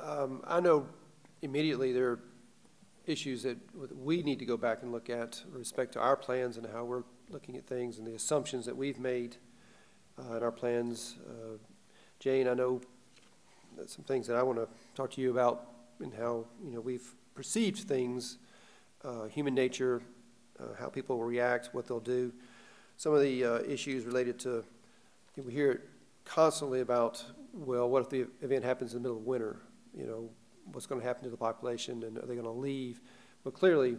I know immediately there are issues that we need to go back and look at with respect to our plans and how we're looking at things and the assumptions that we've made in our plans. Jane, I know some things that I want to talk to you about and how we've perceived things, human nature, how people will react, what they'll do. Some of the issues related to, we hear it constantly about, well, what if the event happens in the middle of winter? What's going to happen to the population, and are they going to leave? Well, clearly,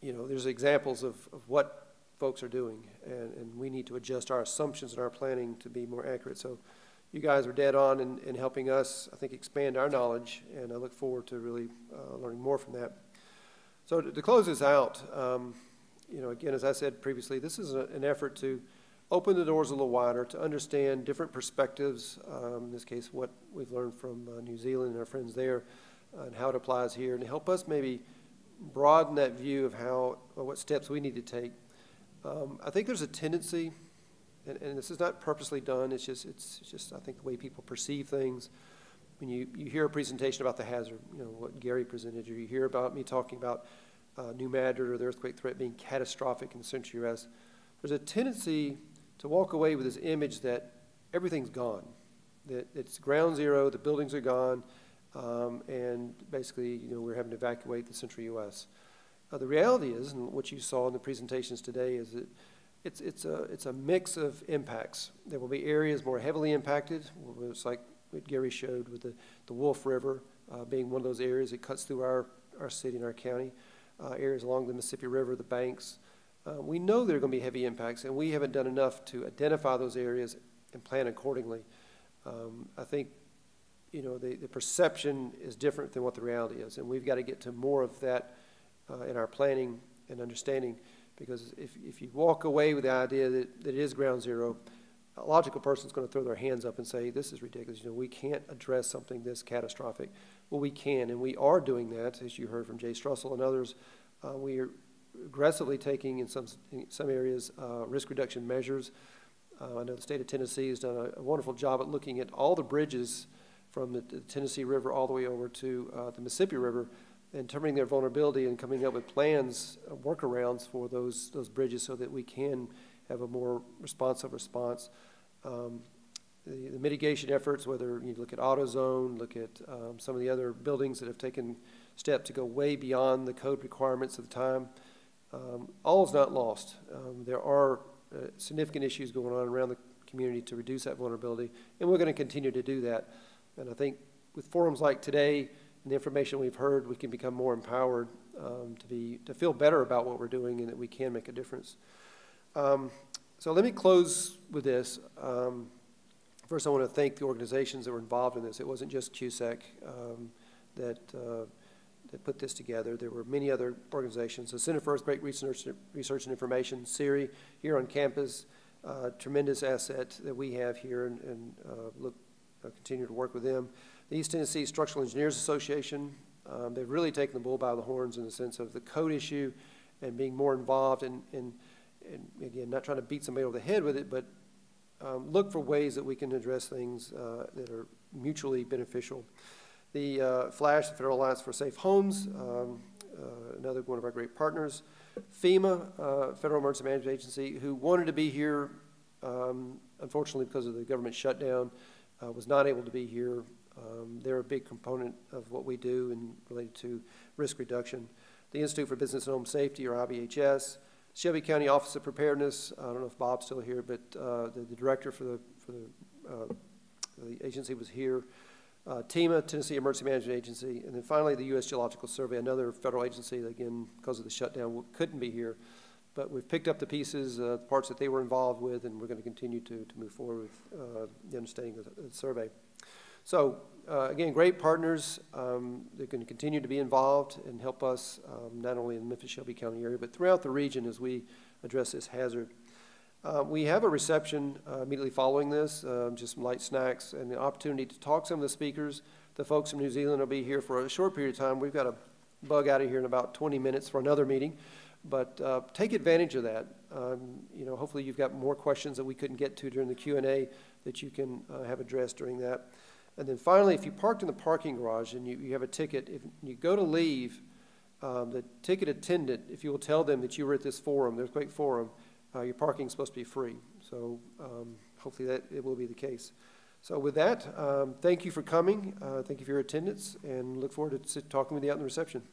there's examples of what folks are doing, and we need to adjust our assumptions and our planning to be more accurate. So you guys are dead on in helping us, I think, expand our knowledge, and I look forward to really learning more from that. So to close this out, again, as I said previously, this is an effort to open the doors a little wider, to understand different perspectives, in this case, what we've learned from New Zealand and our friends there, and how it applies here, and to help us maybe broaden that view of what steps we need to take. I think there's a tendency, and this is not purposely done, it's just I think the way people perceive things. When you hear a presentation about the hazard, what Gary presented, or you hear about me talking about New Madrid or the earthquake threat being catastrophic in the central U.S., there's a tendency to walk away with this image that everything's gone, that it's ground zero, the buildings are gone, and basically, we're having to evacuate the central U.S. The reality is, and what you saw in the presentations today, is that it's a mix of impacts. There will be areas more heavily impacted. It's like what Gary showed with the Wolf River being one of those areas that cuts through our city and our county, areas along the Mississippi River, the banks. We know there are going to be heavy impacts, and we haven't done enough to identify those areas and plan accordingly. I think, the perception is different than what the reality is, and we've got to get to more of that in our planning and understanding, because if you walk away with the idea that it is ground zero, a logical person is going to throw their hands up and say, this is ridiculous. We can't address something this catastrophic. Well, we can, and we are doing that, as you heard from Jay Strussel and others. We are aggressively taking in some areas risk reduction measures. I know the state of Tennessee has done a wonderful job at looking at all the bridges from the Tennessee River all the way over to the Mississippi River, and determining their vulnerability and coming up with plans, workarounds for those bridges so that we can have a more responsive response. The mitigation efforts, whether you look at AutoZone, look at some of the other buildings that have taken steps to go way beyond the code requirements of the time, all is not lost. There are significant issues going on around the community to reduce that vulnerability, and we're going to continue to do that. And I think with forums like today and the information we've heard, we can become more empowered to feel better about what we're doing and that we can make a difference. So let me close with this. First, I want to thank the organizations that were involved in this. It wasn't just CUSEC that put this together. There were many other organizations. The Center for Earthquake Research and Information, CERI, here on campus, tremendous asset that we have here, and continue to work with them. The East Tennessee Structural Engineers Association, they've really taken the bull by the horns in the sense of the code issue and being more involved and again, not trying to beat somebody over the head with it, but look for ways that we can address things that are mutually beneficial. The FLASH, the Federal Alliance for Safe Homes, another one of our great partners. FEMA, Federal Emergency Management Agency, who wanted to be here, unfortunately because of the government shutdown, was not able to be here. They're a big component of what we do and related to risk reduction. The Institute for Business and Home Safety, or IBHS. Shelby County Office of Preparedness, I don't know if Bob's still here, but the director for the agency was here. TEMA, Tennessee Emergency Management Agency, and then finally the U.S. Geological Survey, another federal agency that, again, because of the shutdown, couldn't be here. But we've picked up the pieces, the parts that they were involved with, and we're going to continue to move forward with the understanding of the survey. So, again, great partners. They're going to continue to be involved and help us not only in the Memphis-Shelby County area, but throughout the region as we address this hazard. We have a reception immediately following this, just some light snacks and the opportunity to talk to some of the speakers. The folks from New Zealand will be here for a short period of time. We've got to bug out of here in about 20 minutes for another meeting, but take advantage of that. Hopefully you've got more questions that we couldn't get to during the Q&A that you can have addressed during that. And then finally, if you parked in the parking garage and you have a ticket, if you go to leave, the ticket attendant, if you will tell them that you were at this forum, the earthquake forum, your parking is supposed to be free. So hopefully that it will be the case. So with that, thank you for coming. Thank you for your attendance, and look forward to talking with you out in the reception.